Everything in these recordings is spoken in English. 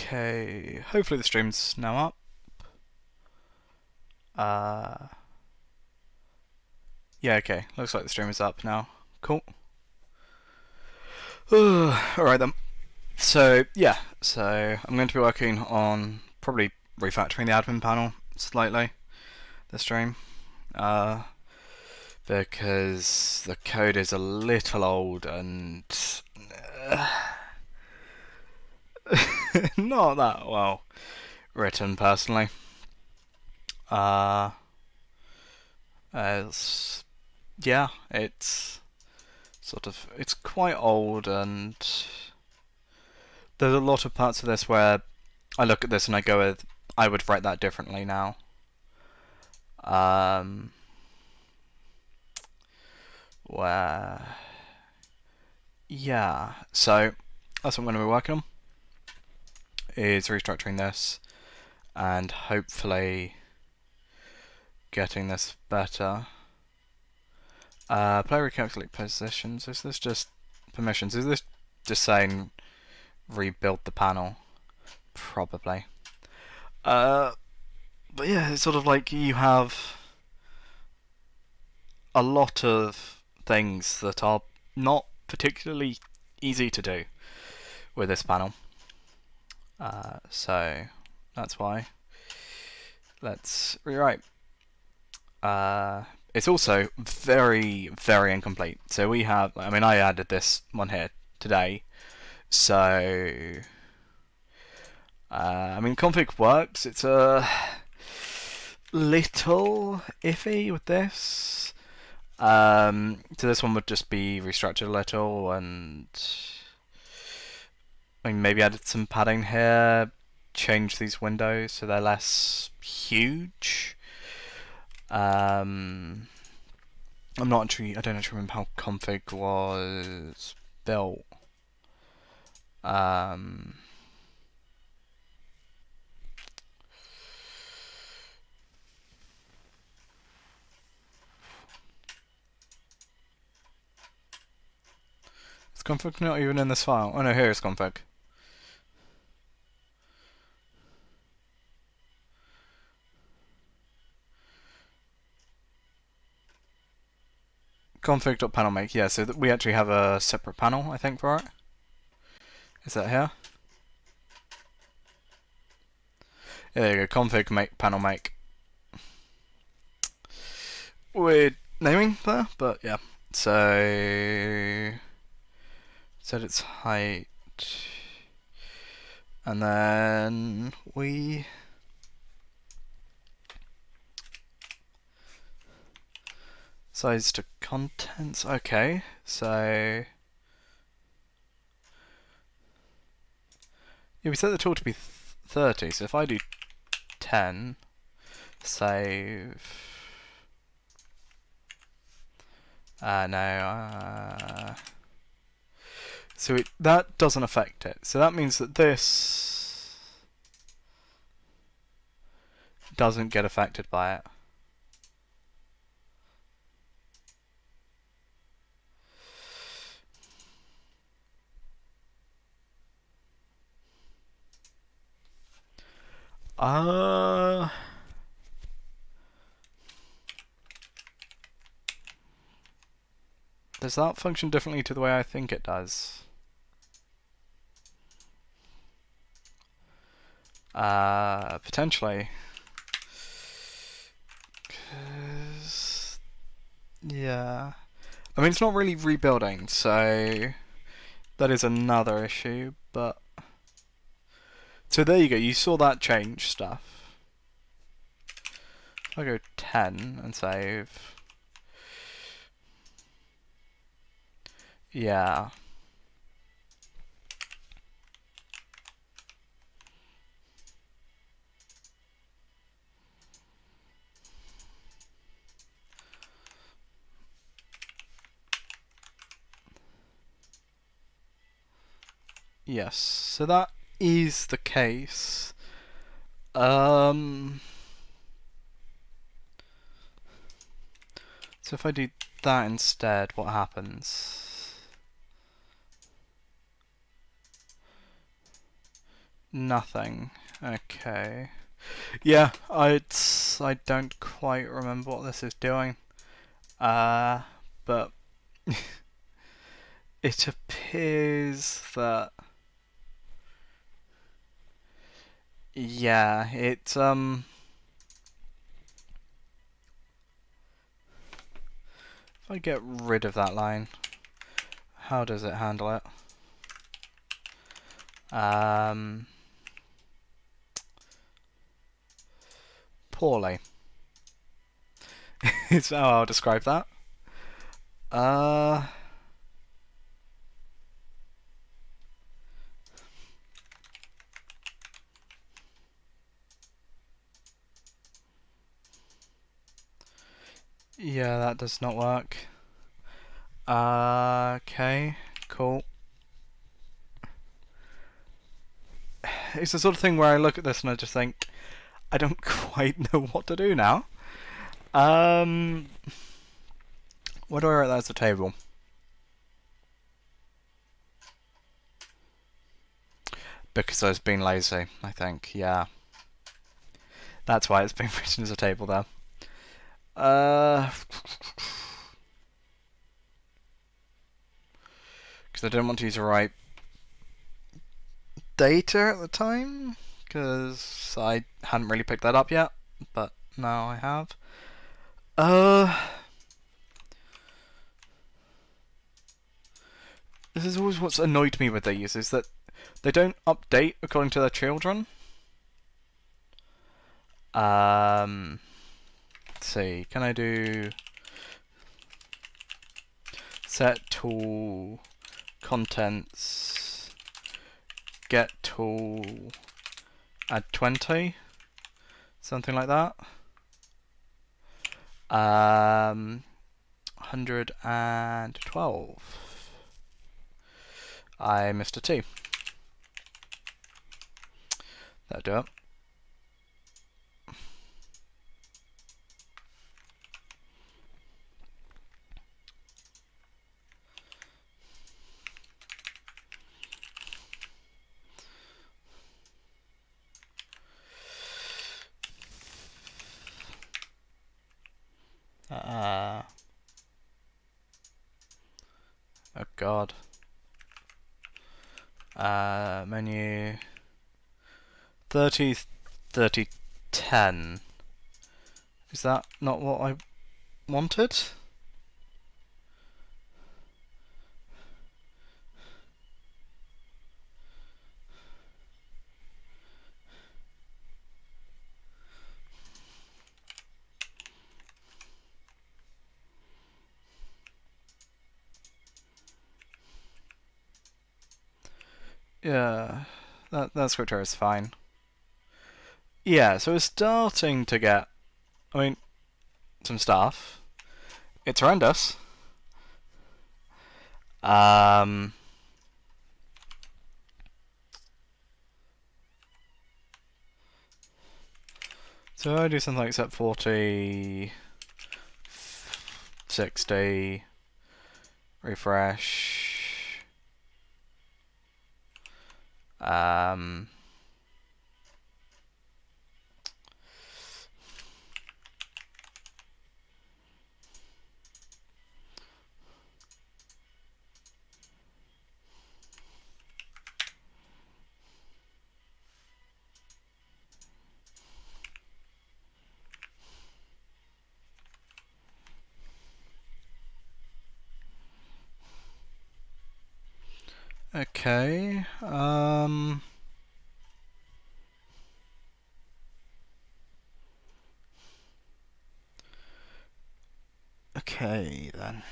Okay, hopefully the stream's now up. Yeah, okay, looks like the stream is up now. Cool. Alright then. So, yeah, I'm going to be working on probably refactoring the admin panel slightly this stream. Because the code is a little old and not that well written personally. As yeah, it's it's quite old, and there's a lot of parts of this where I look at this and I go with, I would write that differently now. Where yeah, so that's what I'm going to be working on, is restructuring this and hopefully getting this better. Play recalculate positions. Is this just permissions? Is this just saying rebuild the panel? Probably. But yeah, it's sort of like you have a lot of things that are not particularly easy to do with this panel. So that's why. Let's rewrite. It's also very, very incomplete. So we have, I mean, I added this one here today. So, I mean, config works. It's a little iffy with this. So this one would just be restructured a little, and I mean, maybe added some padding here, change these windows so they're less huge. I'm not actually, I don't actually remember how config was built. Is config not even in this file? Oh no, here is config. Config.panelMake, yeah, so we actually have a separate panel, I think, for it. Is that here? Yeah, there you go, config make panel make. Weird naming there, but yeah. So set its height, and then we size to contents. Okay, so yeah, we set the tool to be 30. So if I do 10, save. No. So that doesn't affect it. So that means that this doesn't get affected by it. Does that function differently to the way I think it does? Potentially. 'Cause yeah. I mean, it's not really rebuilding, so that is another issue, but so there you go, you saw that change stuff. If I go 10 and save. Yeah. Yes, so that is the case. So if I do that instead, what happens? Nothing. Okay. Yeah, I don't quite remember what this is doing. But it appears that yeah, if I get rid of that line, how does it handle it? Poorly. Is how I'll describe that. Yeah, that does not work. Okay, cool. It's the sort of thing where I look at this and I just think, I don't quite know what to do now. Where do I write that as a table? Because I was being lazy, I think, yeah. That's why it's been written as a table there. Because I didn't want to use the right data at the time, because I hadn't really picked that up yet, but now I have. This is always what's annoyed me with these, is that they don't update according to their children. Let's see, can I do set tool contents get tool add 20, something like that. 112. I missed a T. That'll do it. Oh god. Menu 30, 30, 10. Is that not what I wanted? Yeah, that script error is fine. Yeah, so we're starting to get, I mean, some stuff. It's horrendous. So I do something like set 40, 60, refresh. Okay. Okay then.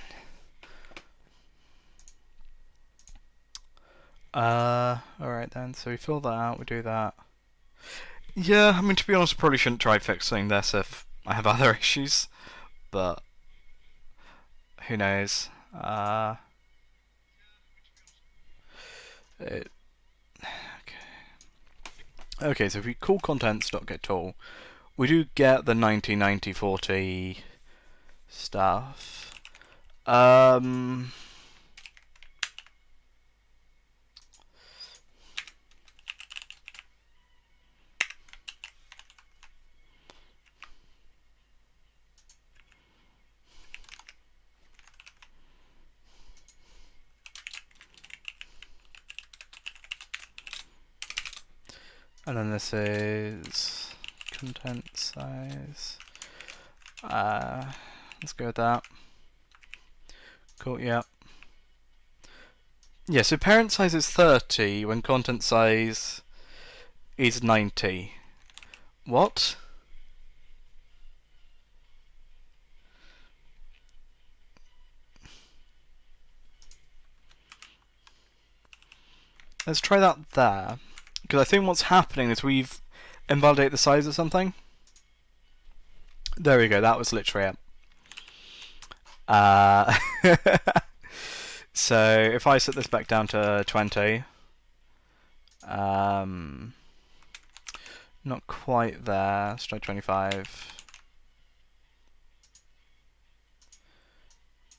Alright then, so we fill that out, we do that. Yeah, I mean, to be honest, I probably shouldn't try fixing this if I have other issues, but who knows. Okay. Okay, so if we call contents.getTool, we do get the 90, 90, 40 stuff. And then this is content size. Let's go with that. Cool, yeah. Yeah, so parent size is 30 when content size is 90. What? Let's try that there. Because I think what's happening is we've invalidated the size of something. There we go, that was literally it. So if I set this back down to 20, not quite there, let's try 25.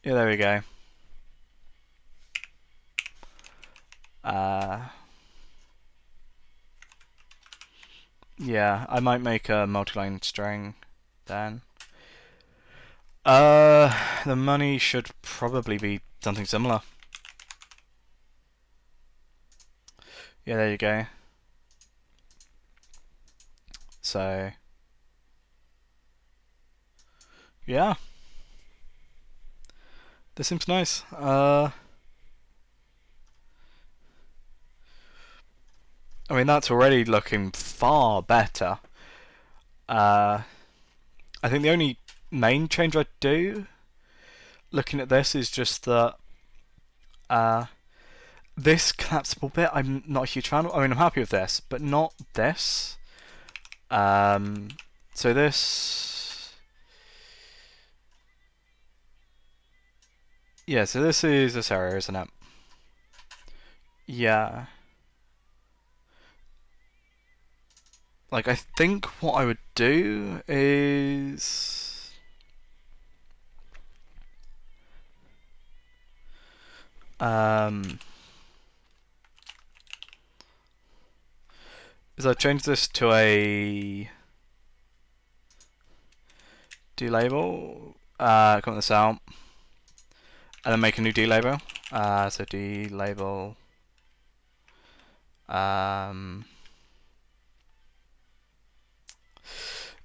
Yeah, there we go. Yeah, I might make a multi-line string then. The money should probably be something similar. Yeah, there you go. So, yeah. This seems nice. I mean, that's already looking far better. I think the only main change I'd do, looking at this, is just that this collapsible bit I'm not a huge fan of. I mean, I'm happy with this, but not this. So this... Yeah, so this is this area, isn't it? Yeah. Like, I think what I would do is... is I'd change this to a delabel, comment this out, and then make a new delabel. So delabel.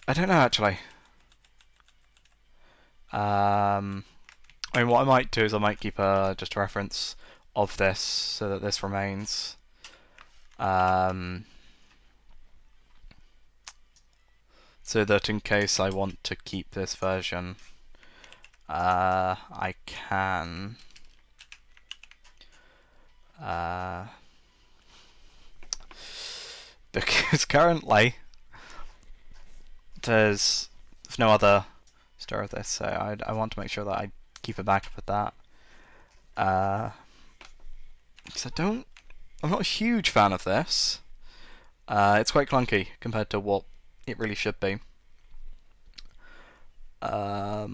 I don't know actually. I mean, what I might do is I might keep just a reference of this so that this remains. So that in case I want to keep this version, I can. Because currently there's no other store of this, so I want to make sure that I keep a backup of that. Because I'm not a huge fan of this. It's quite clunky compared to what it really should be. But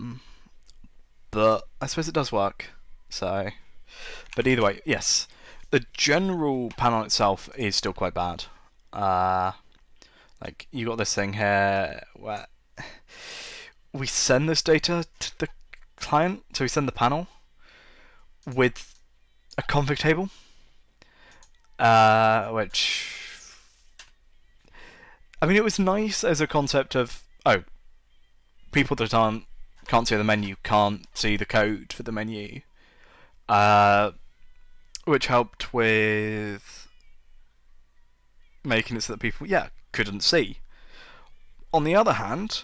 I suppose it does work. So, but either way, yes, the general panel itself is still quite bad. Like, you got this thing here where we send this data to the client, so we send the panel with a config table, which, I mean, it was nice as a concept of, oh, people that can't see the menu can't see the code for the menu, which helped with making it so that people, couldn't see. On the other hand,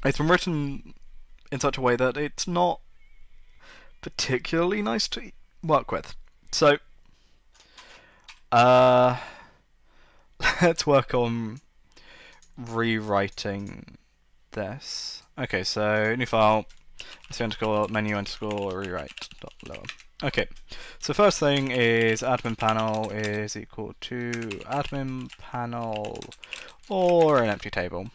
it's been written in such a way that it's not particularly nice to work with. So, let's work on rewriting this. Okay, so new file, underscore menu underscore rewrite dot lower. Okay, so first thing is admin panel is equal to admin panel or an empty table.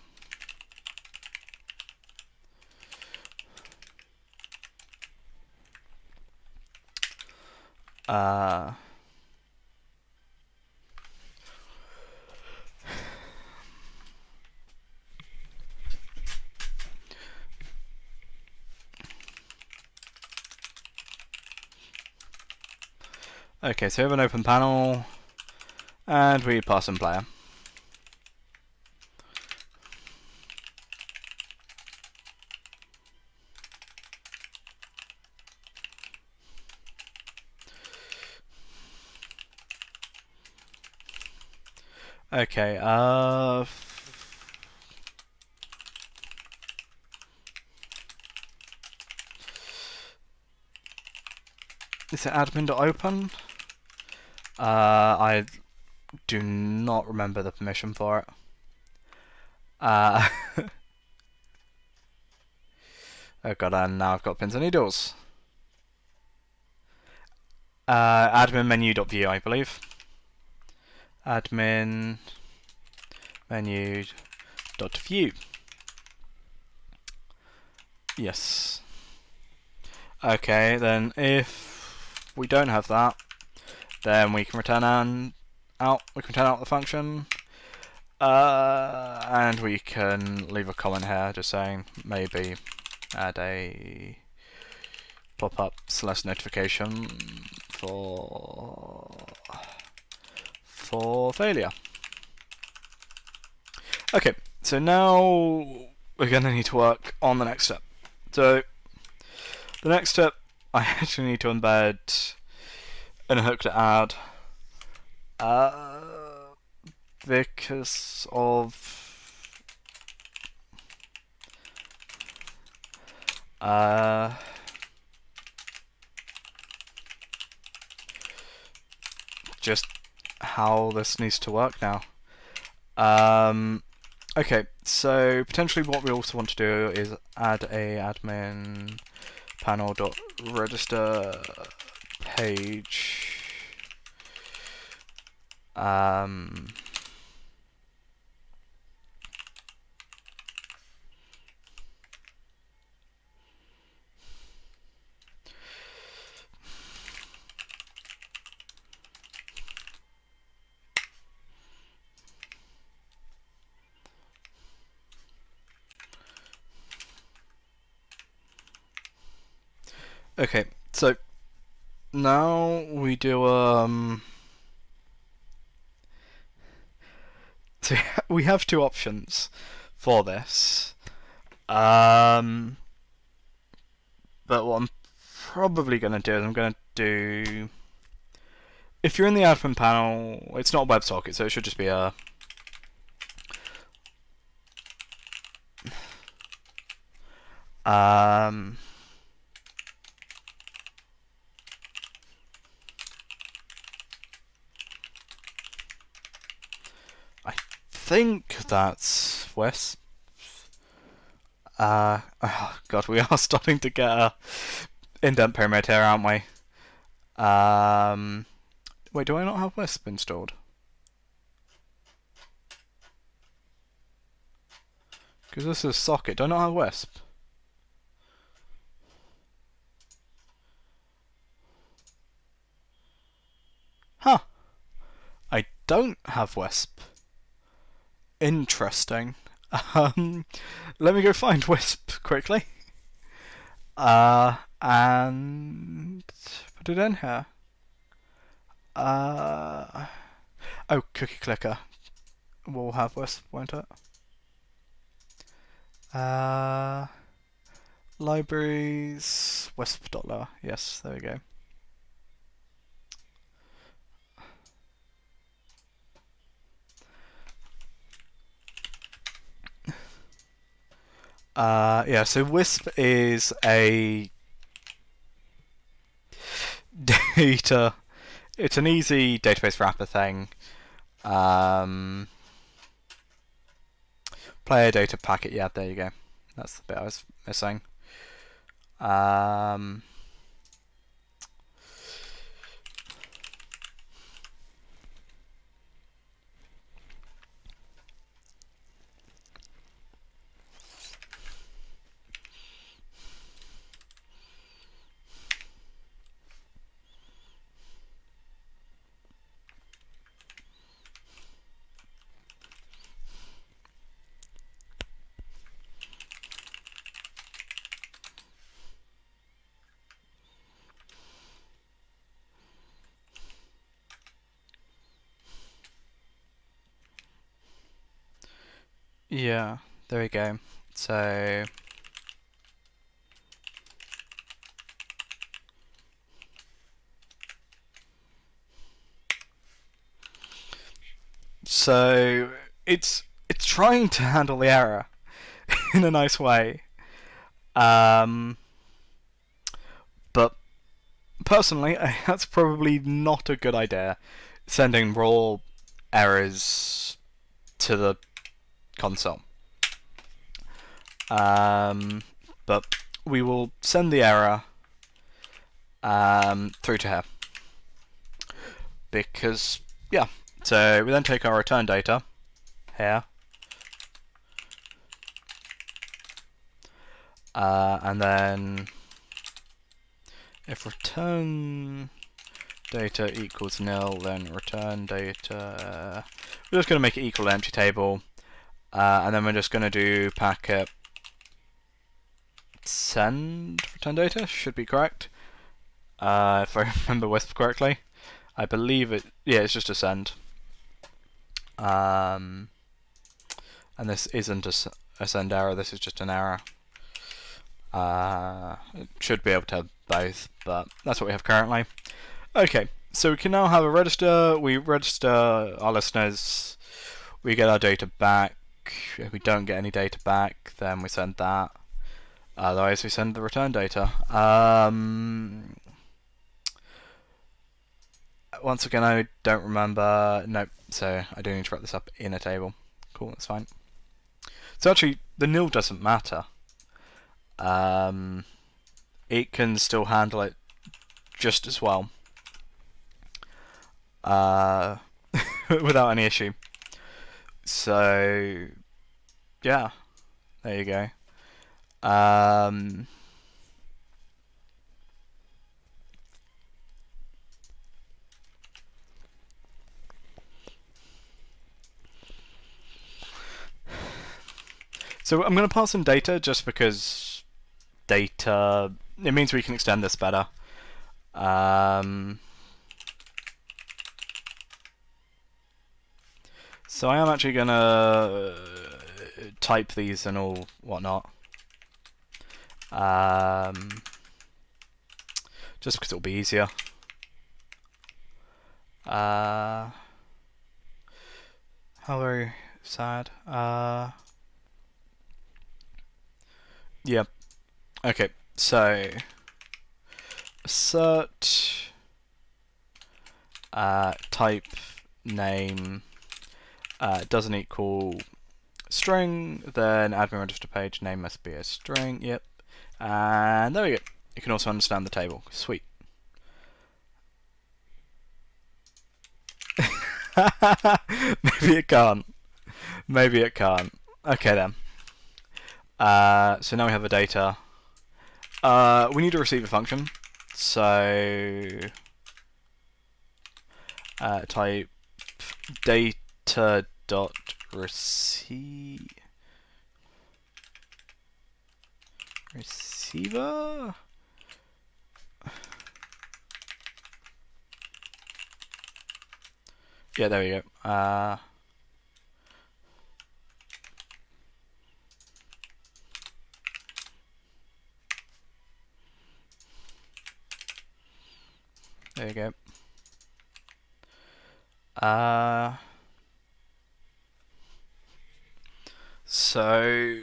Okay, so we have an open panel, and we pass in player. Okay, is it admin.open? I do not remember the permission for it. Oh god, and now I've got pins and needles. Admin menu.view, I believe. Admin menu.view. Yes. Okay, then if we don't have that, then we can return out. We can return out the function, and we can leave a comment here just saying maybe add a pop-up / notification for failure. Okay, so now we're going to need to work on the next step. So the next step, I actually need to embed an hook to add, because of just how this needs to work now. Okay, so potentially what we also want to do is add a admin panel.register page. Okay, so now we do so we have two options for this. But what I'm probably going to do is I'm going to do, if you're in the admin panel, it's not WebSocket, so it should just be a I think that's West. Oh god, we are starting to get a indent pyramid here, aren't we? Wait, do I not have Wisp installed? Because this is socket. Do I not have Wisp? Huh. I don't have Wisp. Interesting. Let me go find Wisp quickly. And put it in here. Oh, cookie clicker will have Wisp, won't it? Libraries, Wisp.lower. Yes, there we go. Yeah, so Wisp is a data. It's an easy database wrapper thing. Player data packet. Yeah, there you go. That's the bit I was missing. Yeah, there we go. So So it's trying to handle the error in a nice way. But personally, that's probably not a good idea. Sending raw errors to the console. But we will send the error through to here. Because, yeah. So we then take our return data here. And then if return data equals nil, then return data. We're just going to make it equal to empty table. And then we're just going to do packet send return data, should be correct. If I remember Wisp correctly. I believe it, yeah, it's just a send. And this isn't a send error, this is just an error. It should be able to have both, but that's what we have currently. Okay, so we can now have a register. We register our listeners. We get our data back. If we don't get any data back, then we send that. Otherwise, we send the return data. Once again, I don't remember. Nope. So I do need to wrap this up in a table. Cool, that's fine. So actually, the nil doesn't matter. It can still handle it just as well. Without any issue. So, yeah. There you go. So I'm going to pass in data just because data, it means we can extend this better. So I am actually going to type these and all whatnot. Just because it'll be easier. How very sad. Yeah. Okay, so assert type name doesn't equal string, then admin register page name must be a string. Yep. And there we go. You can also understand the table. Sweet. Maybe it can't. Maybe it can't. Okay then. So now we have the data. We need to receive a function. So type data dot receiver. Yeah, there we go. There you go. So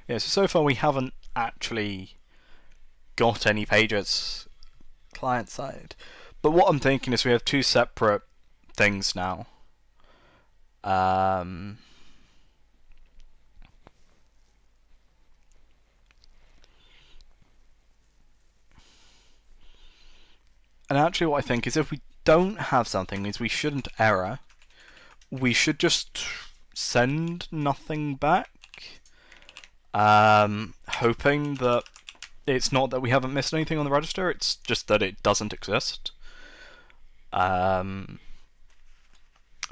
yeah, so far we haven't actually got any pages client side. But what I'm thinking is we have two separate things now. And actually what I think is if we don't have something is we shouldn't error. We should just send nothing back. Hoping that it's not that we haven't missed anything on the register, it's just that it doesn't exist. That's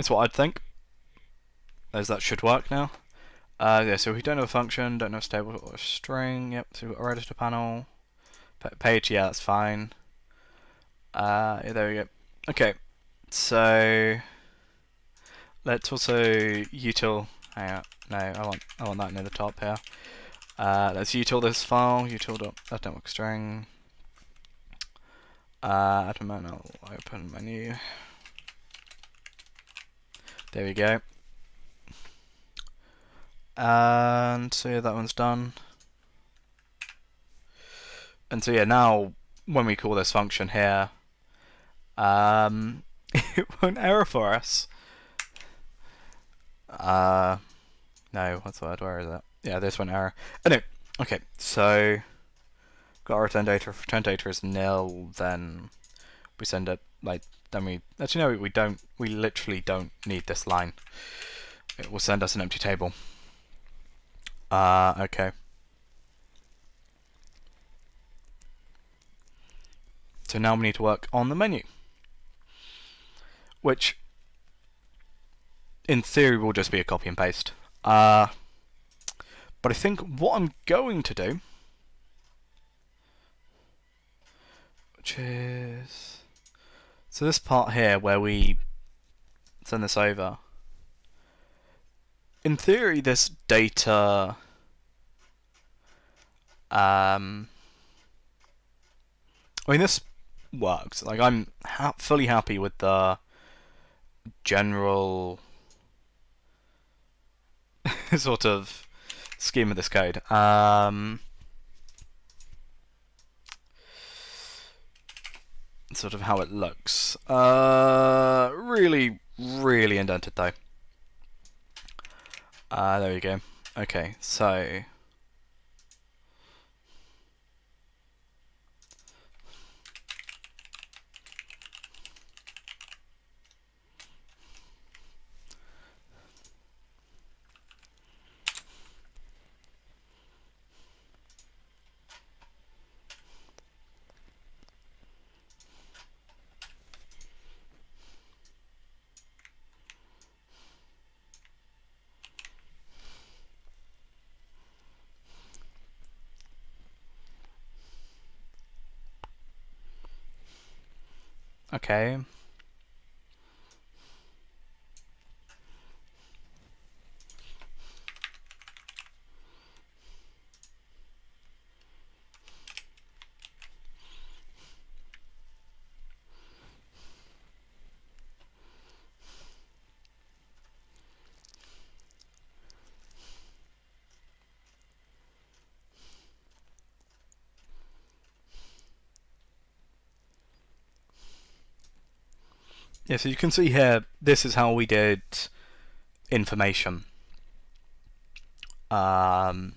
what I'd think. As that should work now. Yeah, so we don't have a function, don't have a stable or a string. Yep, so we've got a register panel. Page, yeah, that's fine. Yeah, there we go. Okay, so let's also util. Hang on, no, I want that near the top here. Let's util this file. Util.network string. Add a menu, open menu. There we go. And so yeah, that one's done. And so yeah, now when we call this function here, it won't error for us. No, what's the word? Where is it? Yeah, this one error. Anyway, okay, so got our return data. If return data is nil, then we send it like. Then we actually no, we don't. We literally don't need this line. It will send us an empty table. Okay. So now we need to work on the menu, which in theory will just be a copy and paste. But I think what I'm going to do, which is so this part here where we send this over. In theory, this data I mean, this works. Like, I'm fully happy with the general sort of scheme of this code. Sort of how it looks. Really, really indented though. There we go. Okay, so okay. Yeah, so you can see here, this is how we did information. So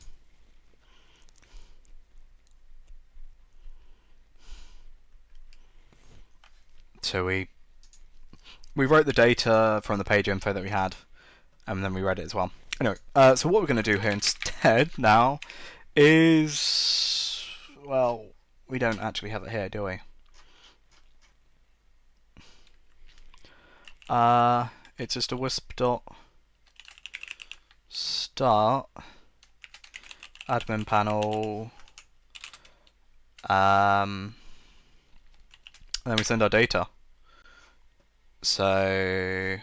we wrote the data from the page info that we had, and then we read it as well. Anyway, so what we're going to do here instead now is, well, we don't actually have it here, do we? It's just a wisp dot start admin panel, and then we send our data. So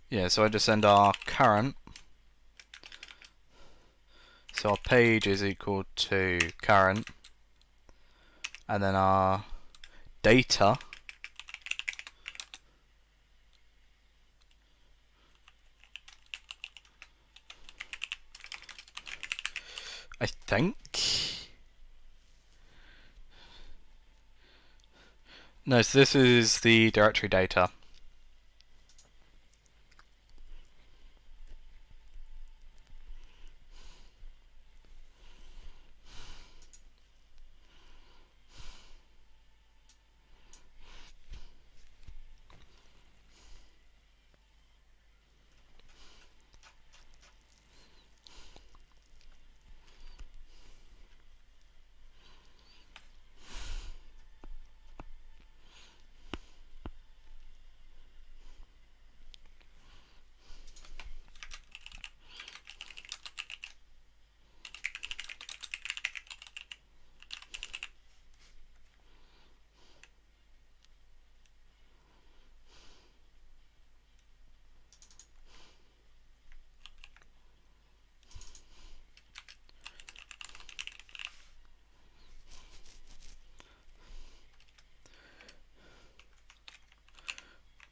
yeah, so I just send our current. So our page is equal to current, and then our data I think. No, so this is the directory data.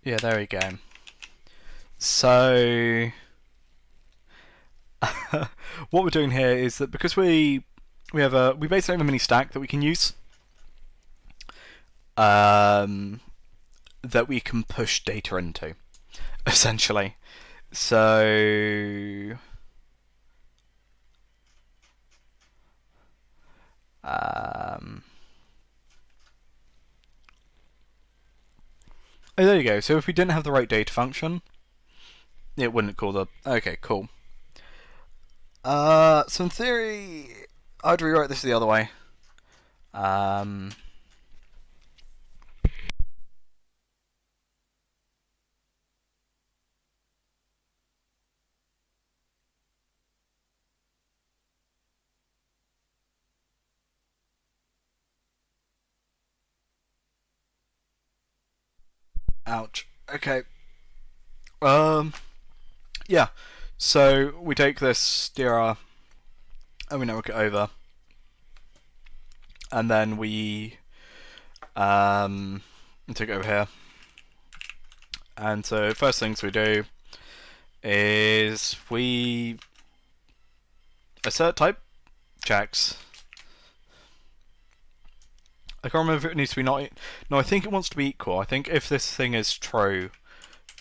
Yeah, there we go. So what we're doing here is that because we basically have a mini stack that we can use, that we can push data into, essentially. So oh, there you go. So if we didn't have the right data function, it wouldn't call the. Okay, cool. So in theory, I'd rewrite this the other way. Ouch. Okay. Yeah. So we take this dir and we network it over, and then we take it over here. And so first things we do is we assert type checks. I can't remember if it needs to be not. No, I think it wants to be equal. I think if this thing is true,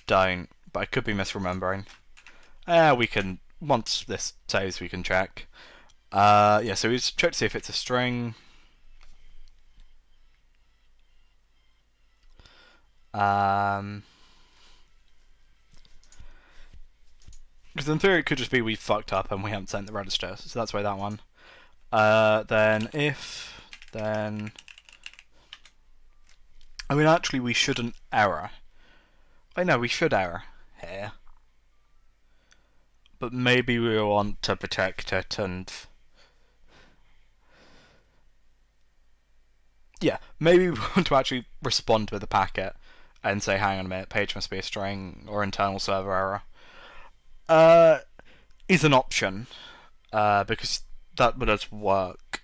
don't. But I could be misremembering. We can, once this saves, we can check. Yeah, so we just check to see if it's a string. Because in theory it could just be we fucked up and we haven't sent the register, so that's why that one. Then if, then... I mean, actually we shouldn't error. I know, we should error here. But maybe we want to protect it and... Yeah, maybe we want to actually respond with a packet and say, hang on a minute, page must be a string or internal server error. Is an option, because that would just work.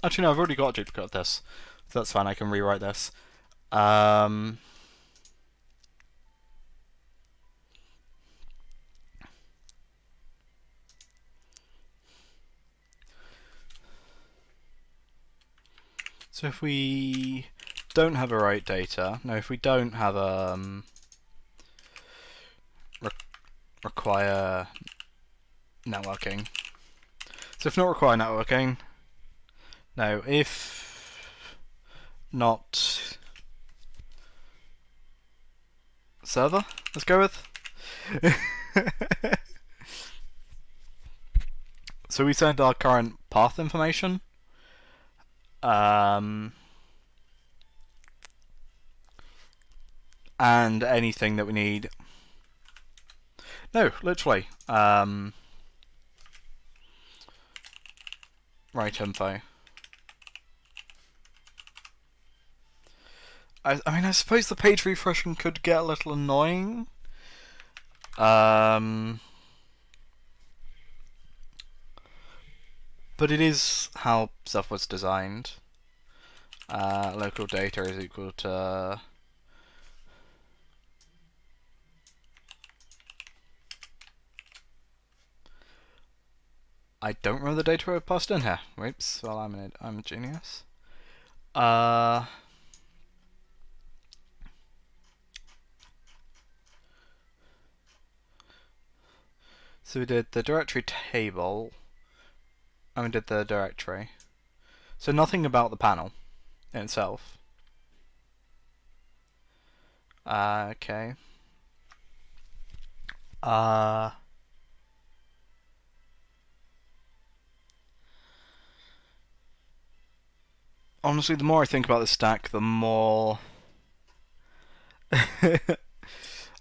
Actually, no, I've already got a duplicate of this, so that's fine. I can rewrite this. So if we don't have a right data, no, if we don't have require networking. So if not require networking, no, if not server, let's go with. So we send our current path information. And anything that we need. No, literally. Right info. I mean, I suppose the page refreshing could get a little annoying. But it is how stuff was designed. Local data is equal to... I don't remember the data I passed in here. Whoops, well I'm a genius. So we did the directory table, and we did the directory. So nothing about the panel in itself. Okay. Honestly, the more I think about the stack, the more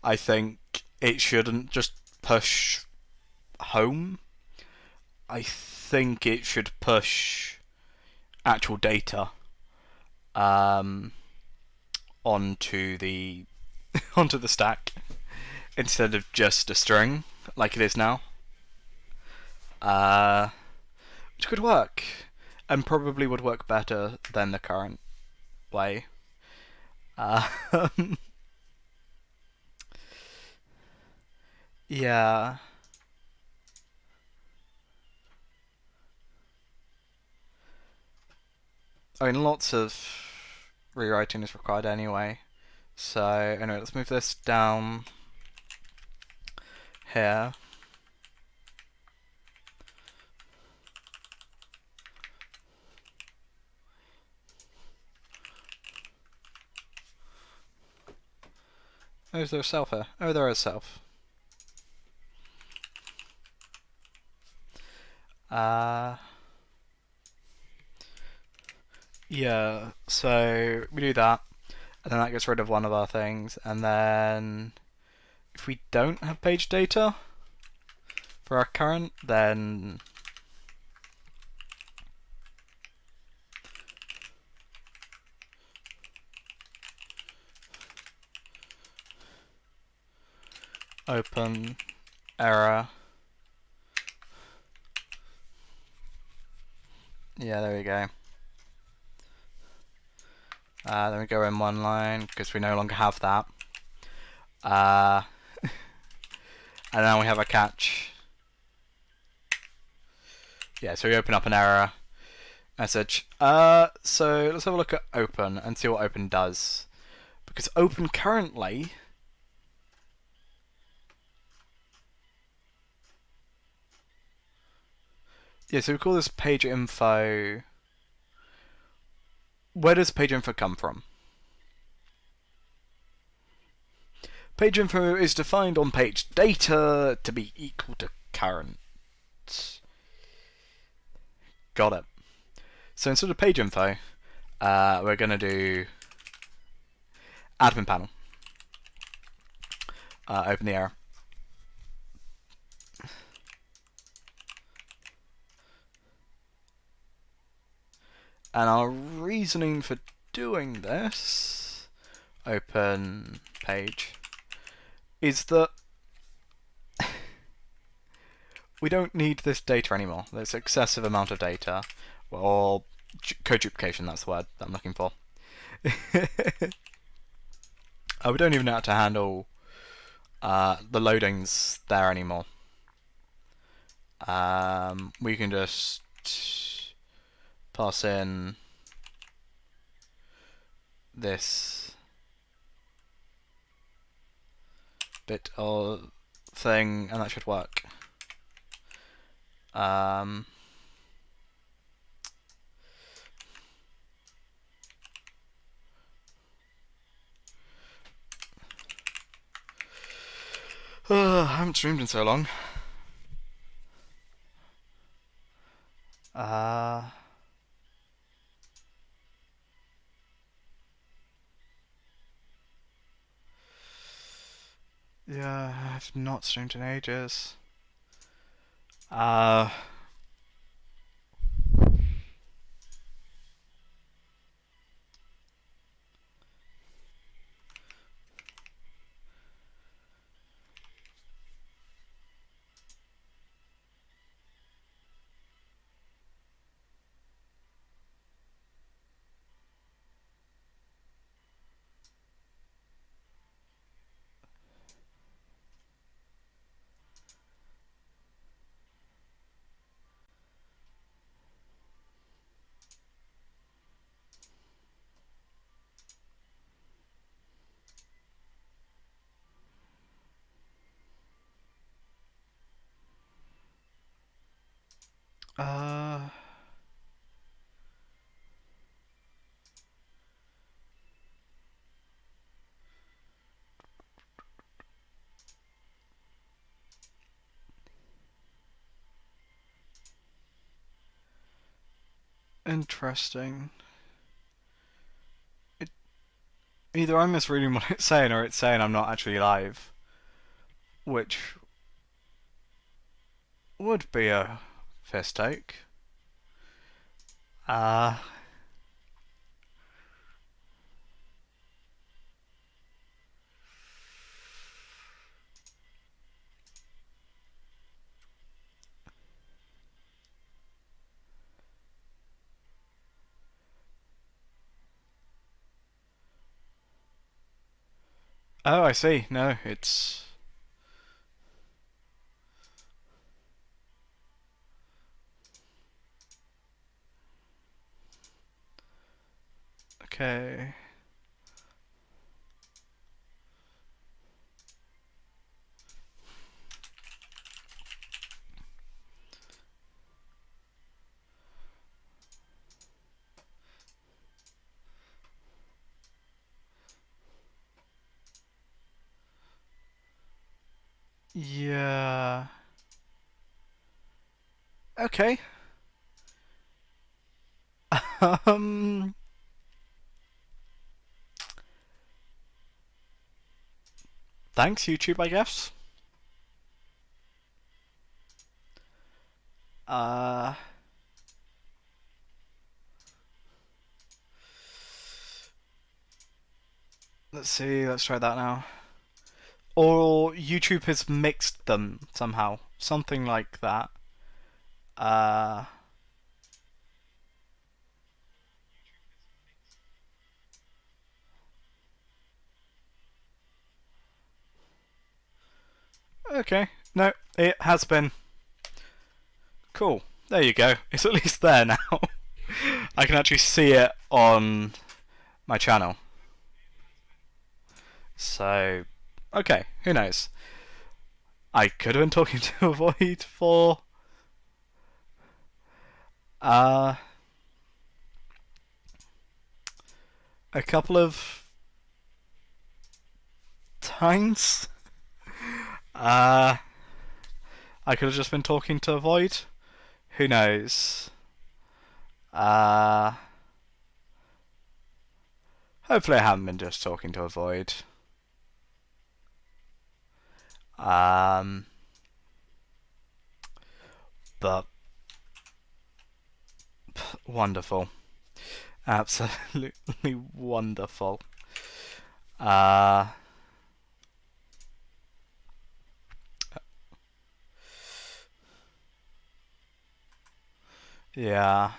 I think it shouldn't just push home. I think it should push actual data onto the onto the stack instead of just a string like it is now. Which could work, and probably would work better than the current way. Yeah. I mean, lots of rewriting is required anyway. So, anyway, let's move this down here. Oh, is there a self here? Oh, there is self. Yeah, so we do that, and then that gets rid of one of our things, and then if we don't have page data for our current, then open error. Yeah, there we go. Then we go in one line because we no longer have that. And then we have a catch. Yeah, so we open up an error message. So let's have a look at open and see what open does. Because open currently yeah, so we call this page info. Where does page info come from? Page info is defined on page data to be equal to current. Got it. So instead of page info, we're going to do admin panel. Open the error. And our reasoning for doing this, open page, is that we don't need this data anymore. There's excessive amount of data. Or code duplication, that's the word that I'm looking for. We don't even know how to handle the loadings there anymore. We can just pass in this bit of thing, and that should work. I haven't streamed in so long. Yeah, I've not streamed in ages. Uh, Interesting. Either I'm misreading what it's saying or it's saying I'm not actually live, which would be a fist take. Uh, oh, I see. No, it's... Okay. Yeah. Okay. um... Thanks, YouTube, I guess. Uh... Let's see, let's try that now. Or YouTube has mixed them somehow. Something like that. Uh... Okay. No, it has been. Cool. There you go. It's at least there now. I can actually see it on my channel. So, okay, who knows? I could have been talking to a void for uh, a couple of times. Uh, I could have just been talking to a void. Who knows? Uh, Hopefully I haven't been just talking to a void. Um, but wonderful. Absolutely wonderful. Uh, yeah.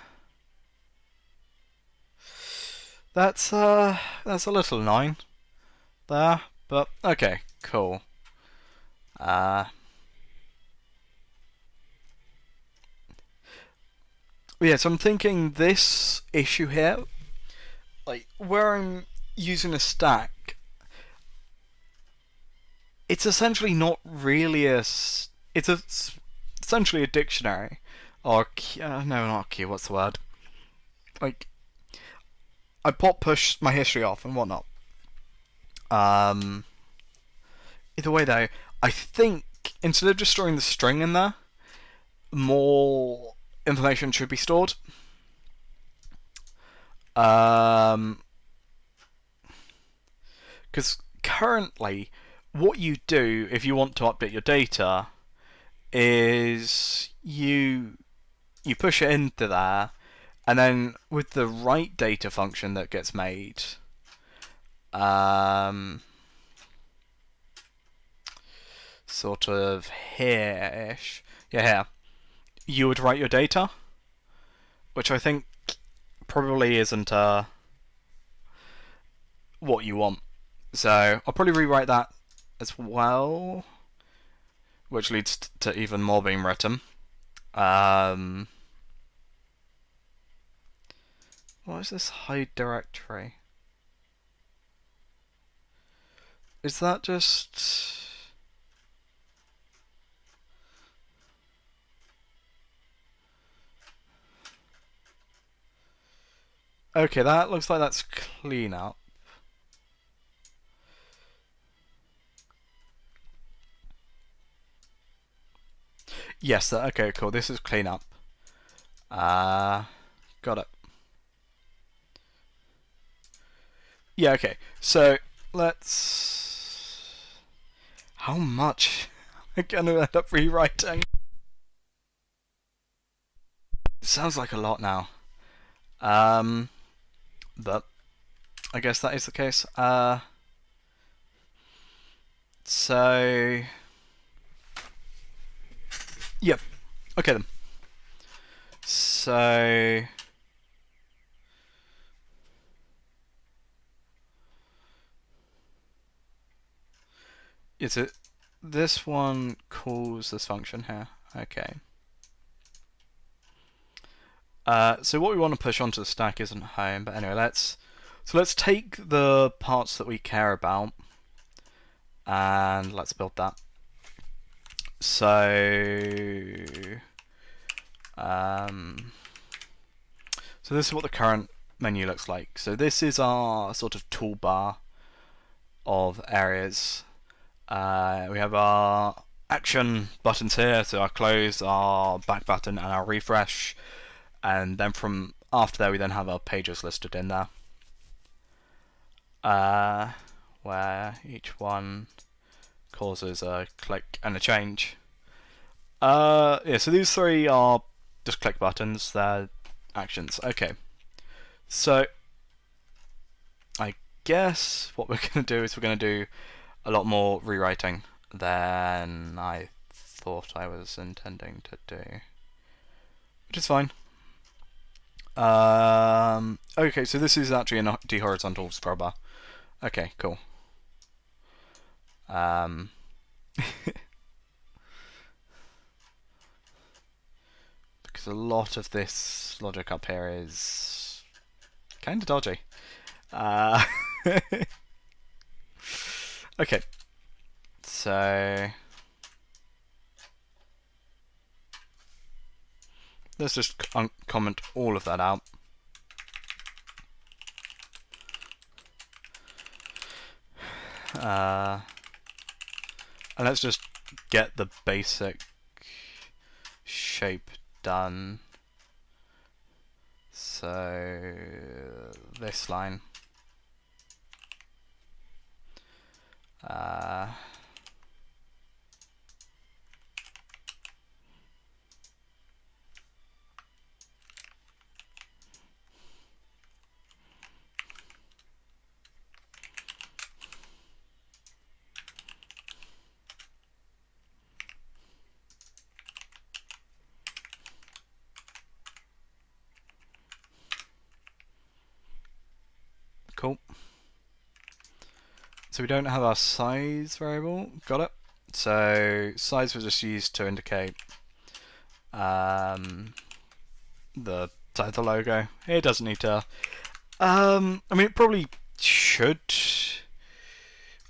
That's a little annoying there, but okay, cool. Uh, yeah, so I'm thinking this issue here, like where I'm using a stack, it's essentially not really essentially a dictionary, or no, not a key. What's the word? Like I push my history off and whatnot. Um, Either way though, I think instead of just storing the string in there, more information should be stored. Because currently, what you do if you want to update your data is you push it into there, and then with the write data function that gets made, sort of here-ish, yeah, here, you would write your data, which I think probably isn't what you want. So I'll probably rewrite that as well, which leads to even more being written. What is this hide directory? Is that just... Okay, that looks like that's cleanup. Yes, okay, cool. This is cleanup. Got it. Yeah, okay. So let's. How much am I gonna end up rewriting? It sounds like a lot now. But I guess that is the case. So yep. Okay then. So is it this one calls this function here? Okay. So what we want to push onto the stack isn't home, but anyway, let's take the parts that we care about and let's build that. So so this is what the current menu looks like. So this is our sort of toolbar of areas. We have our action buttons here, so our close, our back button, and our refresh. And then from after there, we then have our pages listed in there, where each one causes a click and a change. Yeah, so these three are just click buttons, they're actions. Okay, so I guess what we're going to do is we're going to do a lot more rewriting than I thought I was intending to do, which is fine. Okay, so this is actually a dehorizontal scroll bar. Okay, cool. Because a lot of this logic up here is kind of dodgy. Okay, so let's just comment all of that out. And let's just get the basic shape done. So this line. Cool. So we don't have our size variable. Got it. So size was just used to indicate the size of the logo. It doesn't need to. I mean, it probably should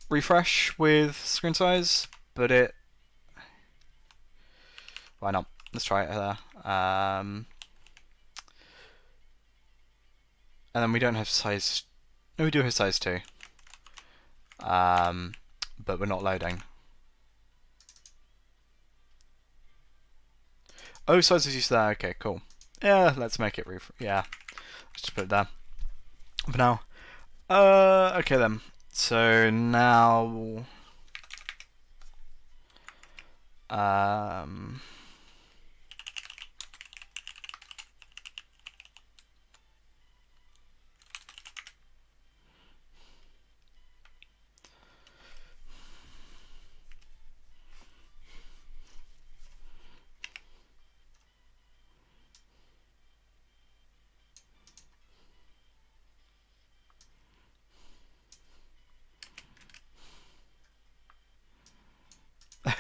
refresh with screen size, but it. Why not? Let's try it there. And then we don't have size. No, we do have size 2. But we're not loading. Oh, size is used there. Okay, cool. Yeah, let's make it yeah, let's just put it there for now. Okay then. So now,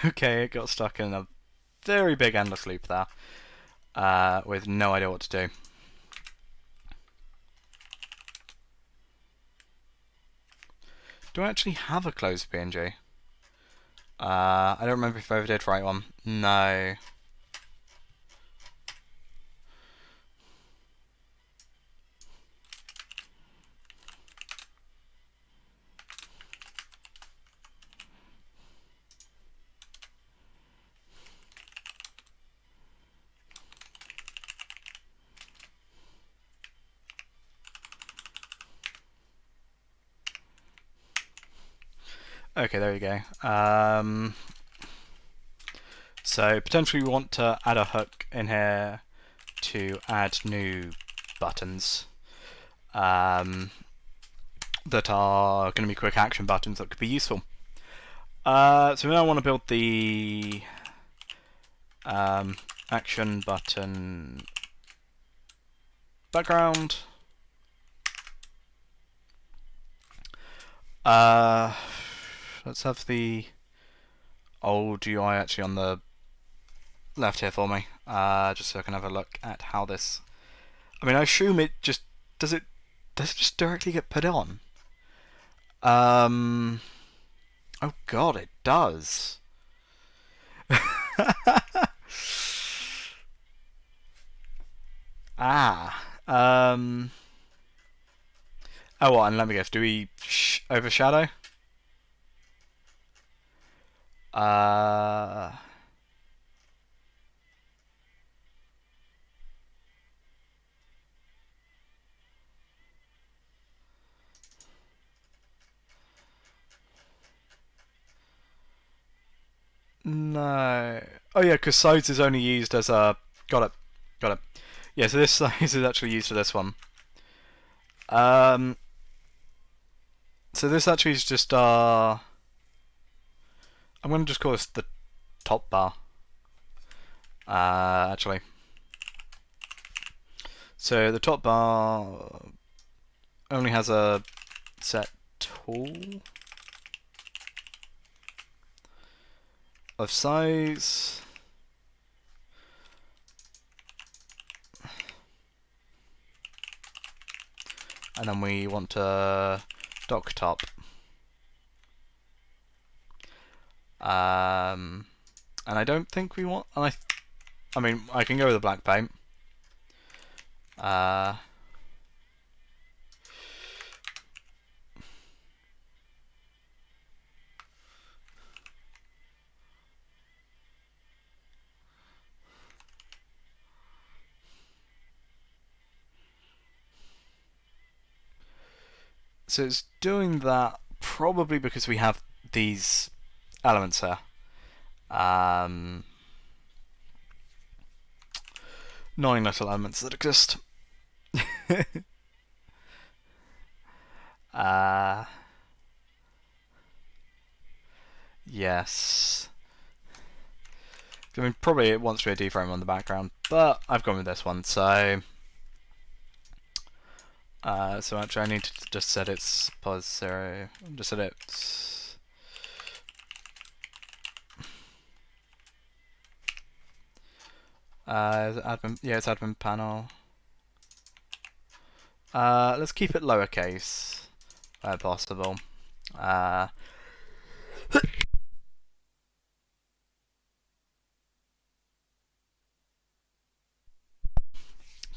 okay, it got stuck in a very big endless loop there, with no idea what to do. Do I actually have a closed PNG? I don't remember if I ever did write one. No. Okay, there you go. So potentially we want to add a hook in here to add new buttons that are going to be quick action buttons that could be useful. So we now want to build the action button background. Let's have the old UI actually on the left here for me, just so I can have a look at how this. I mean, I assume it just does it just directly get put on. Oh god, it does. Ah. Oh, what? And let me guess. Do we overshadow? Uh. No. Oh yeah, because size is only used as a. Got it. Got it. Yeah, so this size is actually used for this one. So this actually is just I'm going to just call this the top bar. Actually. So the top bar only has a set tool of size. And then we want to dock top. And I don't think we want. I mean, I can go with the black paint. So it's doing that probably because we have these elements here. 9 little elements that exist. Yes. I mean, probably it wants to be a D-frame on the background, but I've gone with this one, so... so actually I need to just set its pos 0. Just set it... admin, yeah, it's admin panel. Let's keep it lowercase, where possible.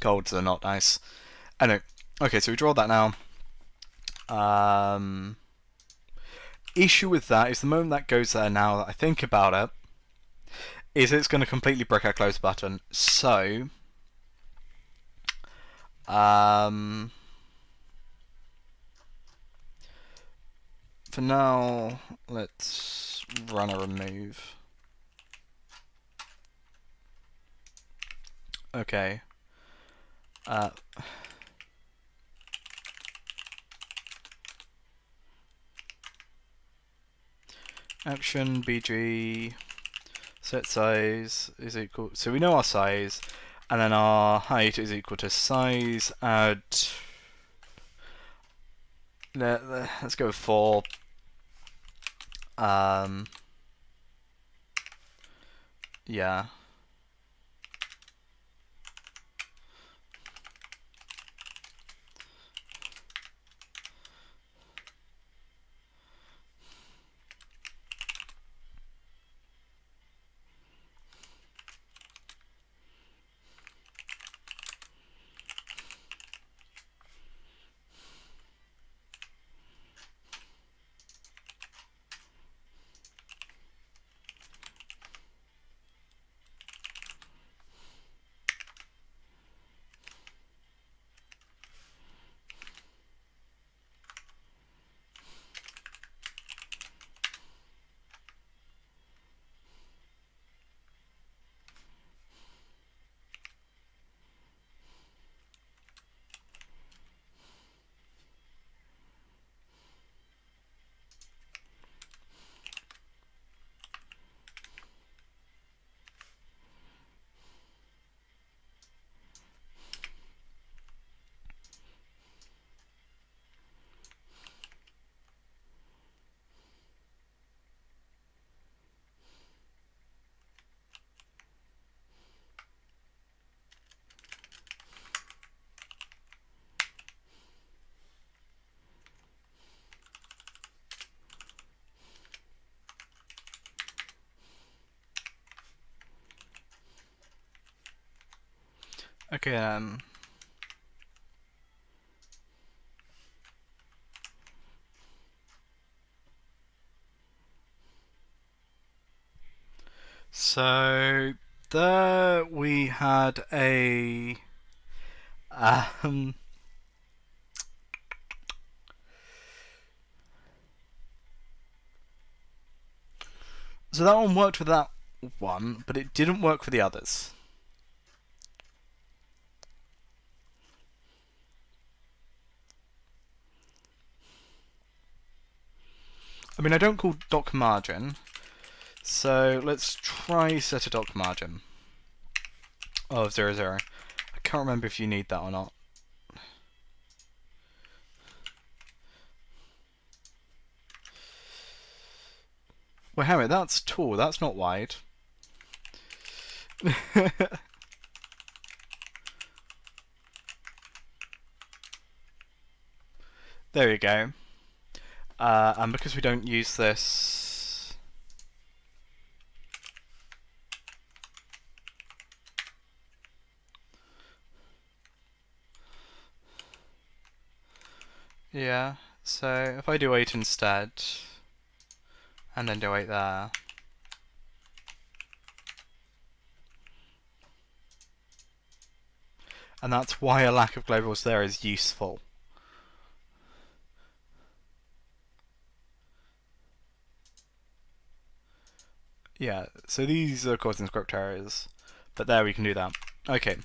Colds are not nice. Anyway, okay, so we draw that now. Issue with that is the moment that goes there now that I think about it, is it's going to completely brick our close button. So, for now, let's run a remove. Okay. Action BG set size is equal. So we know our size, and then our height is equal to size. Add. Let's go with 4. Yeah. Okay. So there we had a um, so that one worked for that one, but it didn't work for the others. I mean, I don't call doc margin, so let's try set a doc margin of 0, 0. I can't remember if you need that or not. Well, hang on, that's tall, that's not wide. There you go. And because we don't use this... Yeah, so if I do 8 instead, and then do 8 there... And that's why a lack of globals there is useful. Yeah, so these are causing script errors, but there we can do that. Okay,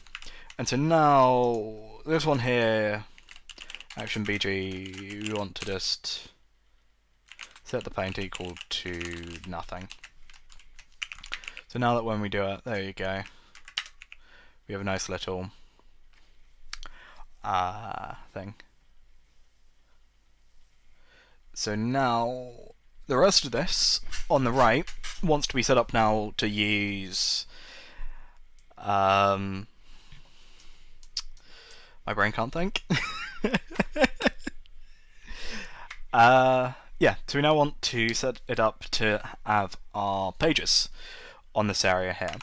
and so now this one here, action BG, we want to just set the paint equal to nothing. So now that when we do it, there you go, we have a nice little thing. So now the rest of this on the right wants to be set up now to use my brain can't think. Yeah, so we now want to set it up to have our pages on this area here.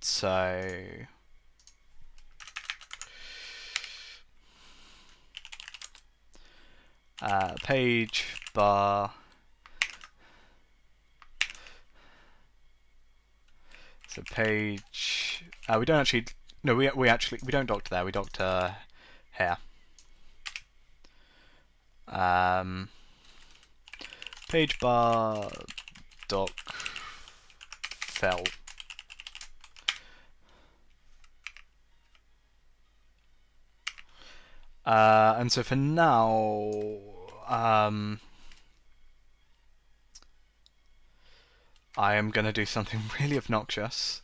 So page bar. So page. We don't actually. No, we don't dock to there. We dock to here. Page bar doc fill. And so for now, I am going to do something really obnoxious.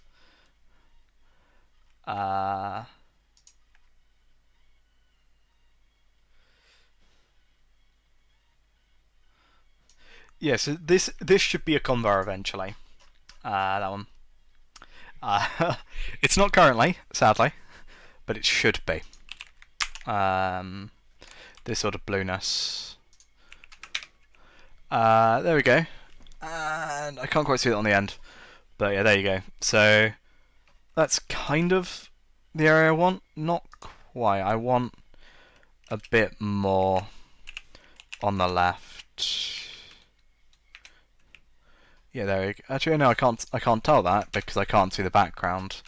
Yeah, so this should be a convar eventually. That one. It's not currently, sadly, but it should be. This sort of blueness. There we go. And I can't quite see it on the end, but yeah, there you go. So that's kind of the area I want. Not quite. I want a bit more on the left. Yeah, there we go. Actually, no, I can't tell that because I can't see the background.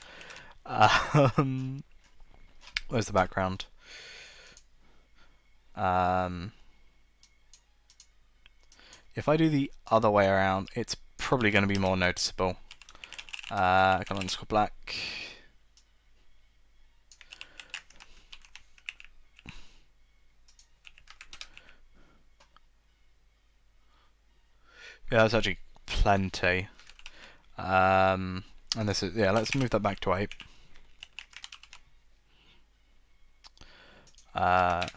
Where's the background? If I do the other way around, it's probably going to be more noticeable. Come on, score black. Yeah, that's actually plenty. And this is, yeah, let's move that back to 8. There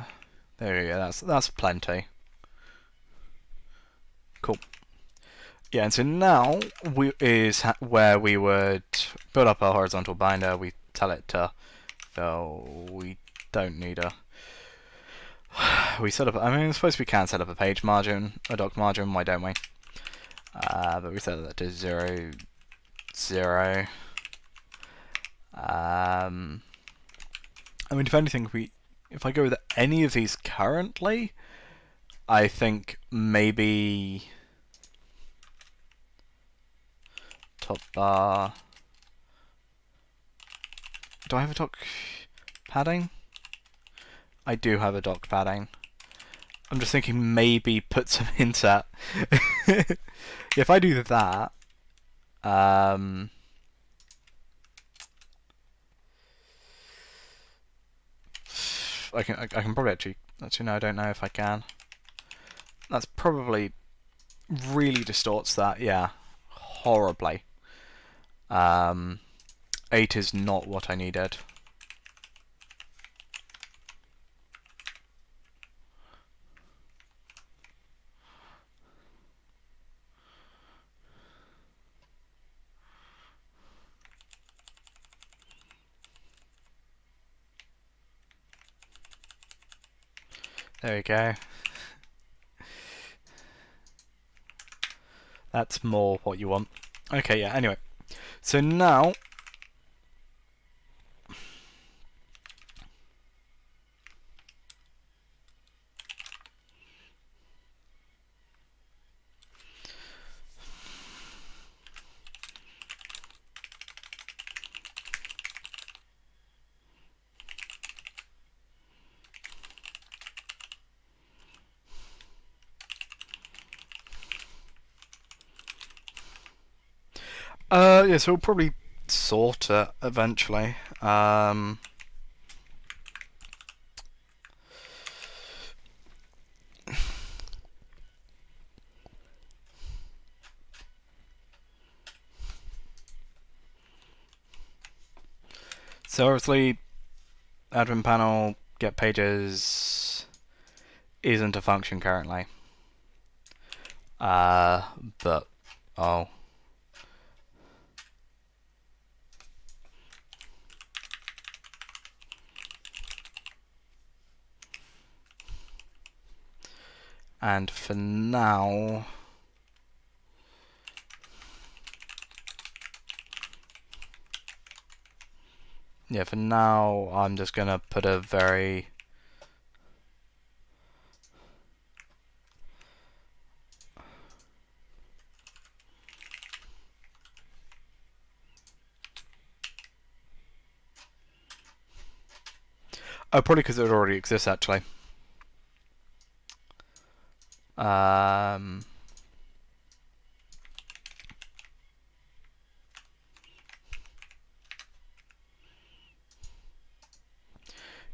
we go, that's plenty. Cool. Yeah, and so now is where we would build up our horizontal binder. We tell it to fill. We don't need a. We set up. I mean, I suppose we can set up a page margin, a doc margin. Why don't we? But we set that to 0, 0. I mean, if anything, if I go with any of these currently, I think maybe top bar. Do I have a dock padding? I do have a dock padding. I'm just thinking maybe put some inset. If I do that, I can probably actually no, I don't know if I can. That's probably really distorts that, yeah, horribly. 8 is not what I needed. There we go. That's more what you want. Okay, yeah, anyway. So now... yeah, so we'll probably sort it eventually. So obviously, admin panel, get pages isn't a function currently. But, oh. And for now... Yeah, for now, I'm just gonna put a very... Oh, probably because it already exists, actually.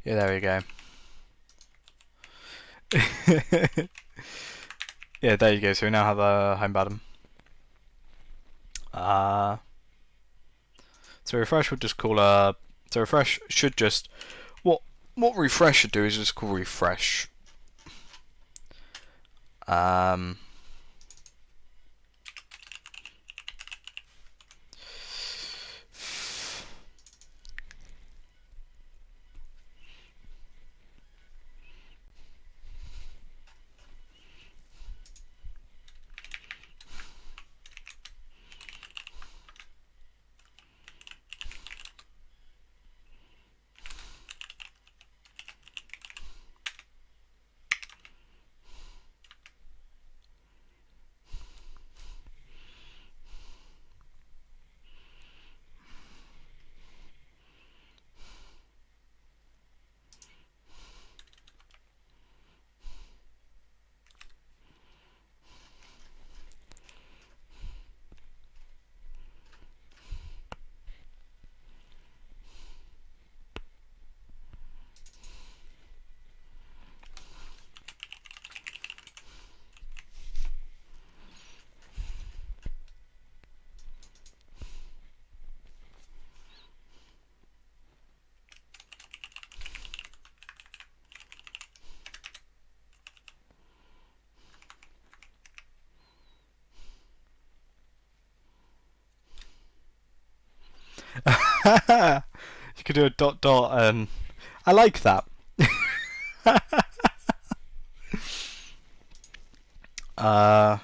Yeah, there we go. Yeah, there you go. So we now have a home button. So refresh would just call a... So refresh should just... What refresh should do is just call refresh. You could do a dot dot and... I like that. I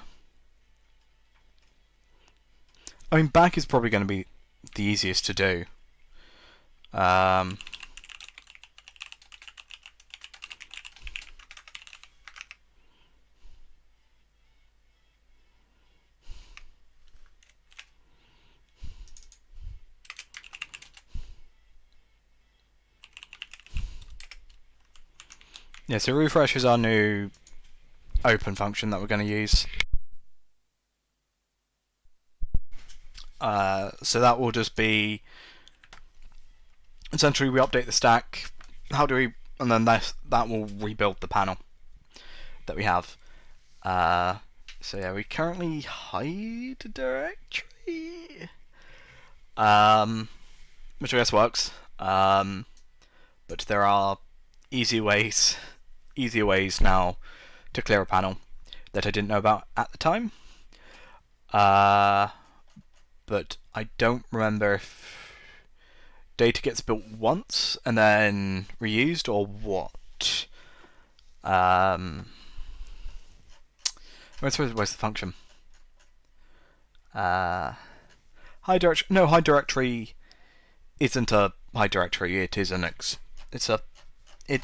mean, back is probably going to be the easiest to do. Yeah, so refresh is our new open function that we're going to use. So that will just be essentially we update the stack. And then that will rebuild the panel that we have. So yeah, we currently hide a directory, which I guess works. But there are easier ways now to clear a panel that I didn't know about at the time. But I don't remember if data gets built once and then reused or what. Where's the function? Hide directory isn't a hide directory. It is it's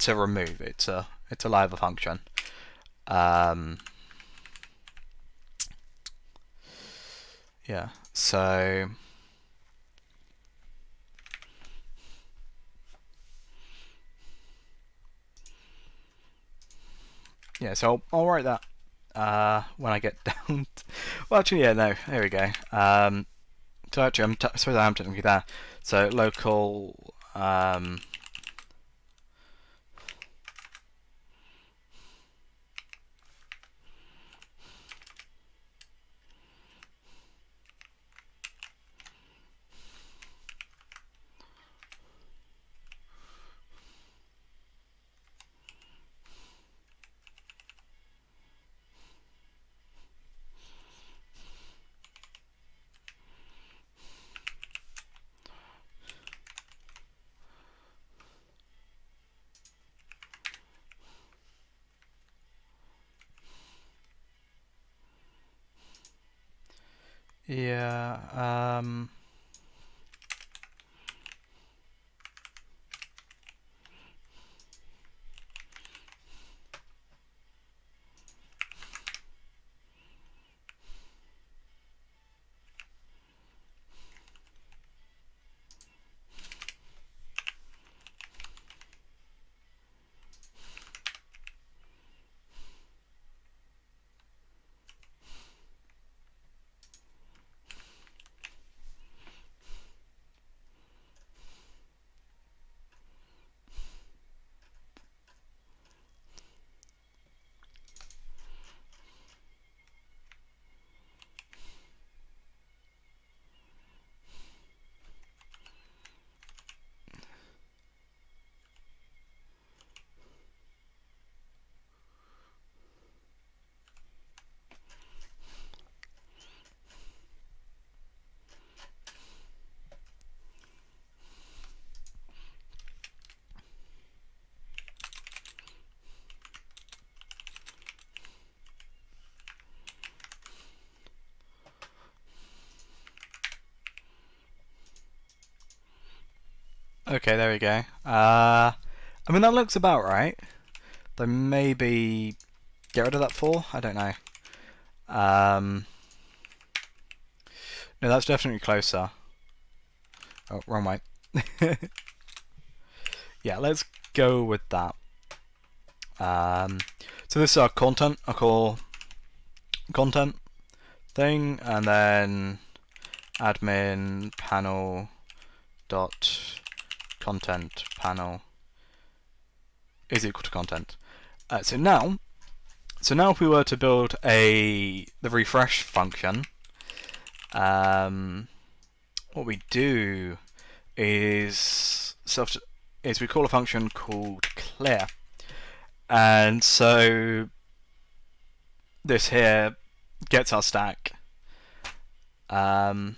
a remove. It's a live function. Yeah. So. Yeah, so I'll write that when I get down. Well, actually, yeah, no, there we go. So actually, I suppose I am technically there. So local. Yeah. Okay, there we go. I mean, that looks about right. Though maybe get rid of that 4? I don't know. No, that's definitely closer. Oh, wrong way. Yeah, let's go with that. So this is our content. I'll call content thing, and then admin panel dot content panel is equal to content. So now if we were to build the refresh function, what we do is we call a function called clear, and so this here gets our stack, and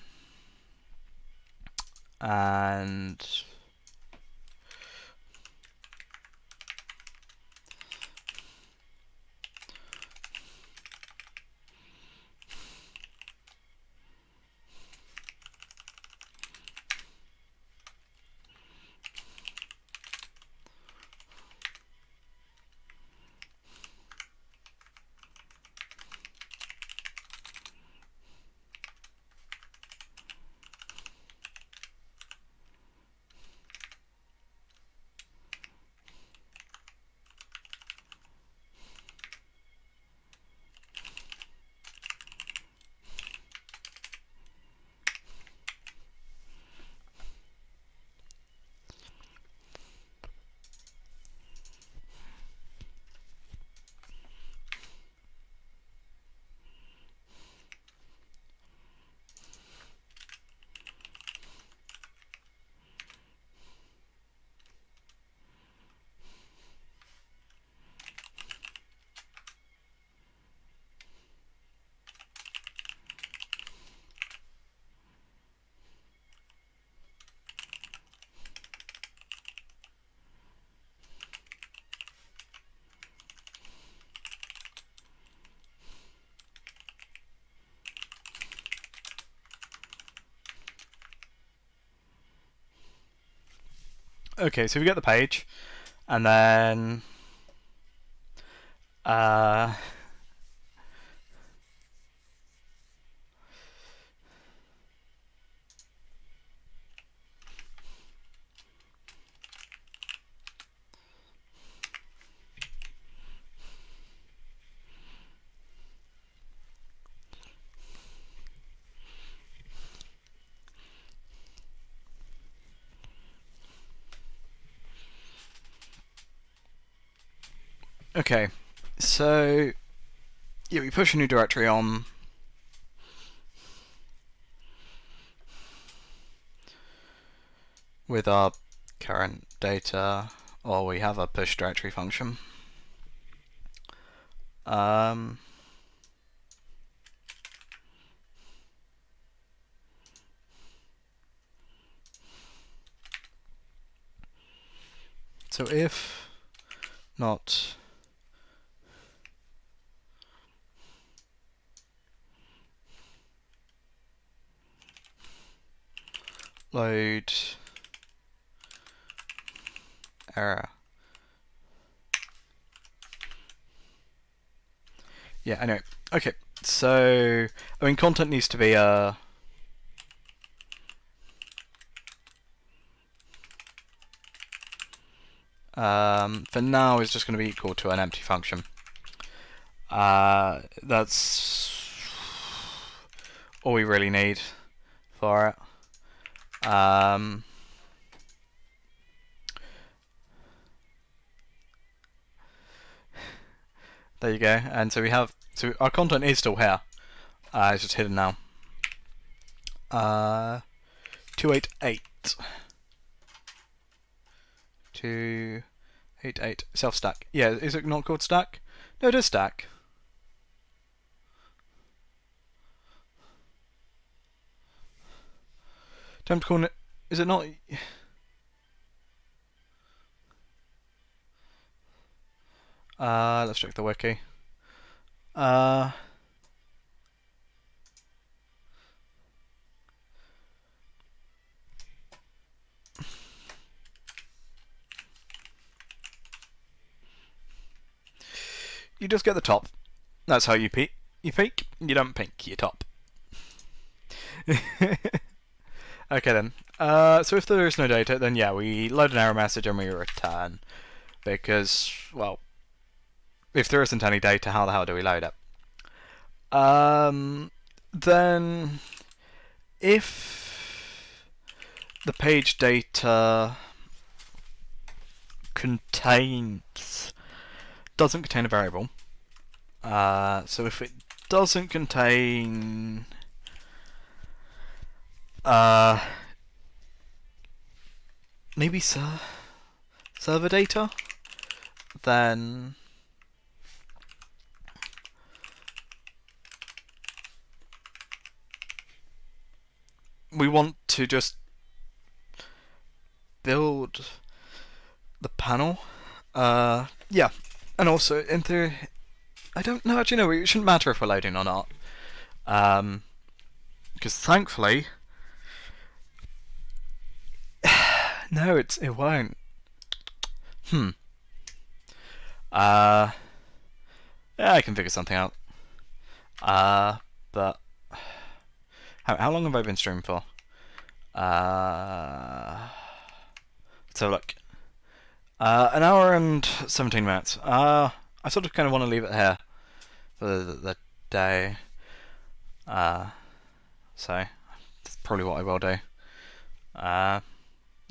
Okay, so we get the page, and then okay, so yeah, we push a new directory on. With our current data, or we have a push directory function. So if not load error. Yeah, anyway. Okay, so I mean content needs to be for now is just going to be equal to an empty function. That's all we really need for it. There you go. And so we have, so our content is still here. It's just hidden now. 288. 288 self stack. Yeah, is it not called stack? No, it is stack. Time to call it. Is it not? Let's check the wiki. You just get the top. That's how you peek. You peek. You don't peek. You top. Okay then. So if there is no data, then yeah, we load an error message and we return. Because, well, if there isn't any data, how the hell do we load it? Then, if the page data doesn't contain a variable, so if it doesn't contain maybe server data, then we want to just build the panel. Yeah, and also in theory, I don't know. Actually, no, it shouldn't matter if we're loading or not, because thankfully, no, it won't. Yeah, I can figure something out. But how long have I been streaming for? Let's have a look. An hour and 17 minutes. I sort of kind of want to leave it here for the day. So that's probably what I will do.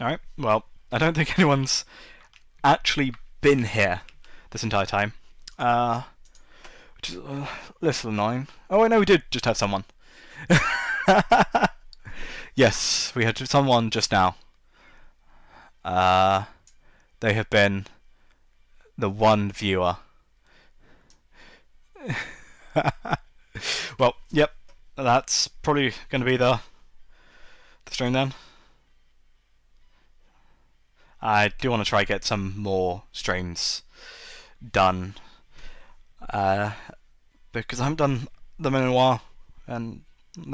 Alright, well, I don't think anyone's actually been here this entire time. Which is a little annoying. Oh, I know we did just have someone. Yes, we had someone just now. They have been the one viewer. Well, yep, that's probably going to be the stream then. I do want to try get some more streams done, because I haven't done them in a while, and they